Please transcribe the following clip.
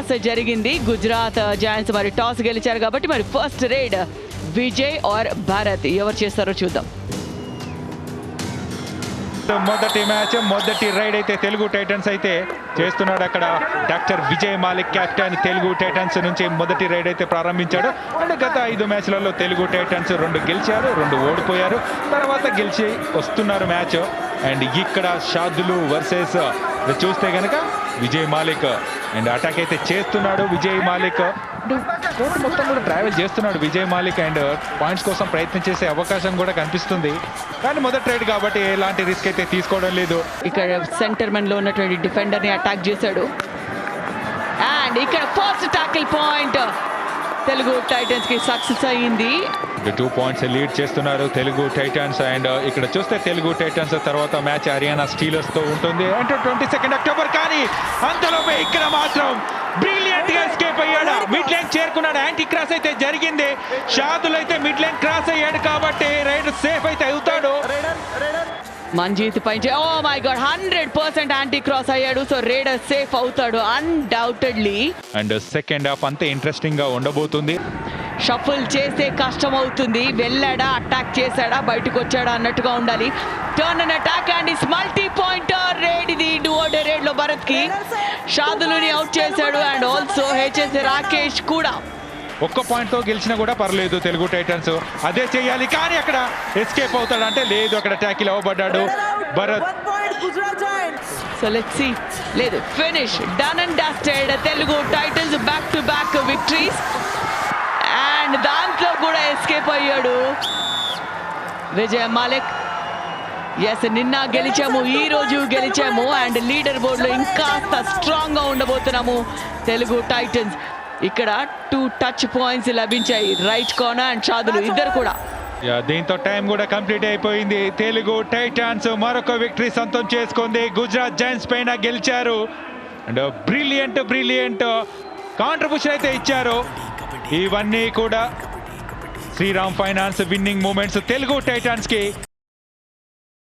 Toss జరిగింది. Gujarat joints మరి toss గెలిచారు కాబట్టి మరి first raid Vijay R Bharath ఎవరు చేస్తారో చూద్దాం. మొదటి మ్యాచ్ మొదటి రైడ్ అయితే తెలుగు టైటన్స్ అయితే చేస్తున్నాడు. అక్కడ doctor Vijay Malik captain Telugu Titans నుంచి మొదటి రైడ్ అయితే ప్రారంభించాడు. అండ్ గత 5 మ్యాచ్లలో తెలుగు టైటన్స్ 2 గెలిచారు, 2 ఓడిపోయారు. తర్వాత గెలిచి వస్తున్నారు మ్యాచ్. అండ్ ఇక్కడ షాదులు వర్సెస్ చూస్తే కనుక విజయ్ మాలిక్ అండ్ అటాక్ అయితే చేస్తున్నాడు. విజయ్ మాలిక్ కోర్టు మొత్తం కూడా ట్రావెల్ చేస్తున్నాడు విజయ్ మాలిక్. అండ్ పాయింట్స్ కోసం ప్రయత్నం చేసే అవకాశం కూడా కనిపిస్తుంది. కానీ మొదటి రైడ్ కాబట్టి ఎలాంటి రిస్క్ అయితే తీసుకోవడం లేదు. ఇక్కడ సెంటర్ మెన్ లో ఉన్నటువంటి డిఫెండర్ ని అటాక్ చేశాడు. అండ్ ఇక్కడ first tackle point Telugu Titans కి సక్సెస్ అయ్యింది. 2 పాయింట్స్ లీడ్ చేస్తున్నారు తెలుగు టైటన్స్. అండ్ ఇక్కడ చూస్తే తెలుగు టైటన్స్ తర్వాత మ్యాచ్ హర్యానా స్టీలర్స్ తో ఉంటుంది అంటే 22 అక్టోబర్. కానీ అంతలోపే ఇక్కడ మాత్రం బ్రిలియంట్ గా ఎస్కేప్ అయ్యాడు. మిడ్ లైన్ చేరుకున్నాడు. యాంటీ క్రాస్ అయితే జరిగింది. షాదుల్ అయితే మిడ్ లైన్ క్రాస్ అయ్యాడు కాబట్టి రైడ్ సేఫ్ అయితే అవుతాడు. మంజీత్ పై oh my god 100% anti cross అయ్యాడు. సో రైడర్ సేఫ్ అవుతాడు అన్డౌటెడ్లీ. అండ్ సెకండ్ హాఫ్ అంతే ఇంట్రెస్టింగ్ గా ఉండబోతుంది. షఫుల్ చేస్తే కష్టం అవుతుంది. వెళ్ళాడా, అటాక్ చేశాడా, బయటకు వచ్చాడా అన్నట్టుగా ఉండాలి. Turn and attack and is multi pointer raid. ఇది డూఓడే రైడ్ లో భరత్ కి షాదులుని అవుట్ చేశాడు. అండ్ ఆల్సో హెచ్ఎస్ రాకేష్ కూడా. ఒక్క పాయింట్ తో గెలిచినా కూడా పర్లేదు తెలుగు టైటన్స్ అదే చేయాలి. కానీ అక్కడ ఎస్కేప్ అవుతాడు అంటే లేదు, అక్కడ ట్యాకిల్ అవ్వబడ్డాడు భరత్. So let's see. లేదు, finish done and dusted. Telugu titans back to back victories. And దాంట్లో కూడా ఎస్కేప్ అయ్యాడు విజయ్ మాలిక్. ఎస్, నిన్న గెలిచాము, ఈ రోజు గెలిచాము. అండ్ లీడర్ బోర్డ్ లో ఇంకా స్ట్రాంగ్ గా ఉండబోతున్నాము తెలుగు టైటన్స్. ఇక్కడ 2 టచ్ పాయింట్స్ లభించాయి రైట్ కార్నర్ అండ్ షాదులు ఇద్దరు కూడా. దీంతో టైం కూడా కంప్లీట్ అయిపోయింది. తెలుగు టైటన్స్ మరొక విక్టరీ సొంతం చేసుకుంది. గుజరాత్ జైంట్స్ పైన గెలిచారు. అండ్ బ్రిలియంట్ కాంట్రిబ్యూషన్ అయితే ఇచ్చారు. ఇవన్నీ కూడా Shriram finance winning moments Telugu Titans కి.